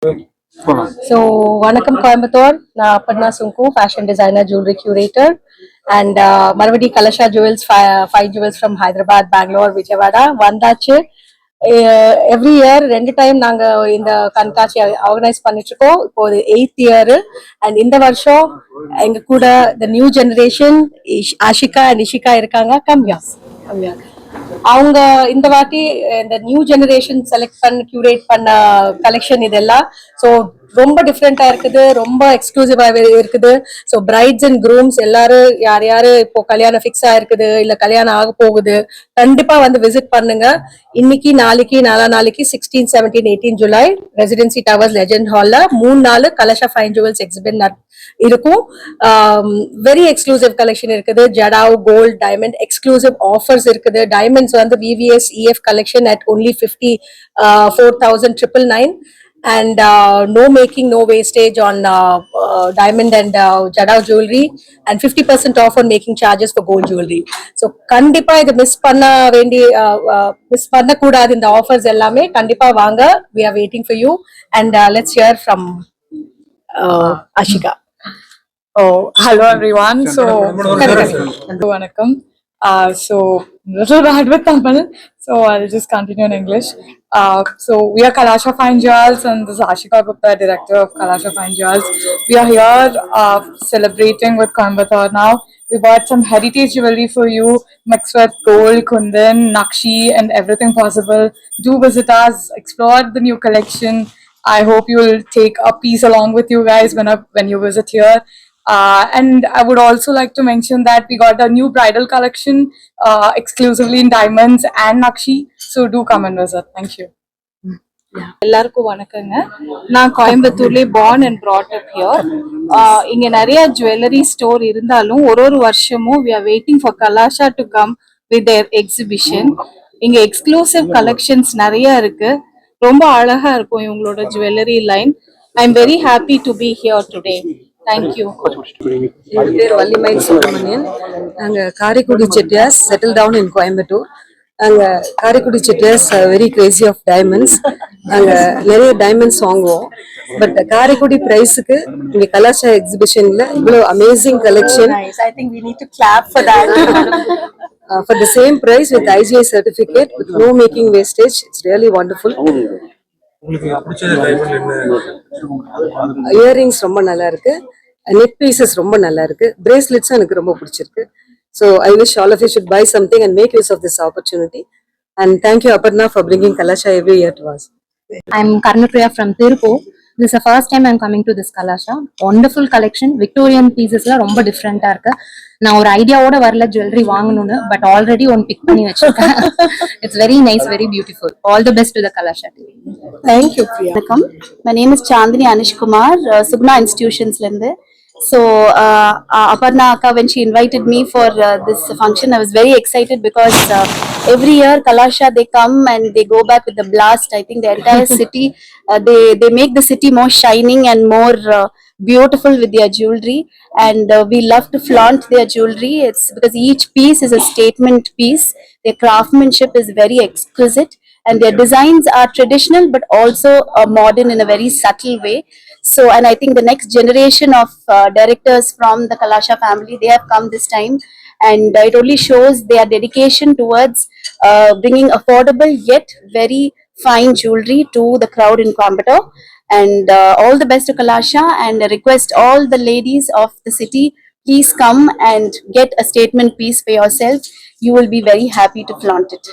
So, Vanakkam Coimbatore, நான் Aparna சுங்கு fashion designer, jewelry curator, and மறுபடி Kalasha jewels, five jewels from Hyderabad, Bangalore, Vijayawada வந்தாச்சு. Every year 2 time நாங்க இந்த கண்காட்சி ஆர்கனைஸ் பண்ணிட்டு இருக்கோம். இப்போ 8th இயர். அண்ட் இந்த வருஷம் எங்க கூட the new generation Ashika and Ishika இருக்காங்க. கம்யா அவங்க இந்த வாட்டி இந்த நியூ ஜெனரேஷன் செலக்ட் பண்ண கியூரேட் பண்ண கலெக்ஷன் இதெல்லாம் ஸோ ரொம்ப டிஃப்ரெண்டா இருக்குது, ரொம்ப எக்ஸ்க்ளூசிவாவே இருக்குது. ஸோ பிரைட்ஸ் அண்ட் க்ரூம்ஸ் எல்லாரும் யார் யாரு இப்போ கல்யாணம் ஃபிக்ஸ் ஆயிருக்குது இல்ல கல்யாணம் ஆக போகுது, கண்டிப்பா வந்து விசிட் பண்ணுங்க. இன்னைக்கு நாளைக்கு நாளைக்கு 16, 17, 18 ஜூலை ரெசிடென்சி டவர்ஸ் லெஜெண்ட் ஹால்ல 3 நாள் கலஷா ஃபைன் ஜுவல்ஸ் எக்ஸிபிட் இருக்கும். வெரி எக்ஸ்க்ளூசிவ் கலெக்ஷன் இருக்குது. Jadau gold diamond exclusive offers இருக்குது. டைமண்ட்ஸ் வந்து VVS EF collection at only 54,999 and no making, no wastage on diamond and jadao jewelry, and 50% off on making charges for gold jewelry. So kandipa idu miss panna koodadhu. In the offers ellame kandipa vaanga. We are waiting for you, and let's hear from Ashika. Oh, hello everyone. So, vanakkam. So, little bad with Tamil, so I'll just continue in English. So, we are Kalasha Fine Jewels, and this is Ashika Gupta, director of Kalasha Fine Jewels. We are here celebrating with Coimbatore now. We bought some heritage jewelry for you, mixed with gold, kundan, nakshi, and everything possible. Do visit us, explore the new collection. I hope you will take a piece along with you guys when you visit here. And I would also like to mention that we got a new bridal collection exclusively in diamonds and nakshi. So do come and visit. Thank you. எல்லாருக்கும் வணக்கங்க. நான் கோயம்புத்தூர்ல born and brought up here. இங்க நிறைய jewellery store இருந்தாலும் ஒரு வருஷமும் we are waiting for Kalasha to come with their exhibition. இங்க எக்ஸ்க்ளூசிவ் கலெக்ஷன்ஸ் நிறைய இருக்கு. ரொம்ப அழகா இருக்கும் இவங்களோட jewellery line. I am very happy to be here today. Thank you. என் பேர் வள்ளிமயில் சுப்ரமணியன். நாங்கள் Karaikudi Chettiyas settled town in Coimbatore. நாங்கள் Karaikudi Chettiyas very crazy of diamonds. நாங்கள் நிறைய டைமண்ட்ஸ் வாங்குவோம். பட் காரைக்குடி ப்ரைஸுக்கு இங்கே கலாஷா எக்ஸிபிஷன்ல இவ்வளோ amazing collection. I think we need to clap for that. For the same price with IGI certificate with no making wastage. It's really wonderful. Earrings ரொம்ப நல்லா இருக்கு. Neck pieces ரொம்ப நல்லா இருக்கு. பிரேஸ்லெட்ஸும் எனக்கு ரொம்ப பிடிச்சிருக்கு. So I wish all of you should buy something and make use of this opportunity. And thank you Aparna for bringing Kalasha every year to us. I'm Karnapriya from Tirupur. This is the first time I'm coming to this Kalasha. Wonderful collection. Victorian pieces la romba different ah irukku. நான் ஒரு ஐடியாவோட வரல jewellery வாங்கணும்னு, but already one pick பண்ணி வச்சிருக்கேன். It's very nice, very beautiful. All the best to the Kalasha team. Thank you, Priya. Welcome. My name is Chandini Anish Kumar, Subna Institutions lende. So Aparna Akka, when she invited me for this function, I was very excited because every year Kalasha they come and they go back with the blast. I think the entire city they make the city more shining and more beautiful with their jewelry, and we love to flaunt their jewelry. It's because each piece is a statement piece. Their craftsmanship is very exquisite, and their designs are traditional but also modern in a very subtle way. So, and I think the next generation of directors from the Kalasha family, they have come this time, and it only shows their dedication towards bringing affordable yet very fine jewelry to the crowd in Coimbatore. And all the best to Kalasha, and request all the ladies of the city, please come and get a statement piece for yourself. You will be very happy to flaunt it.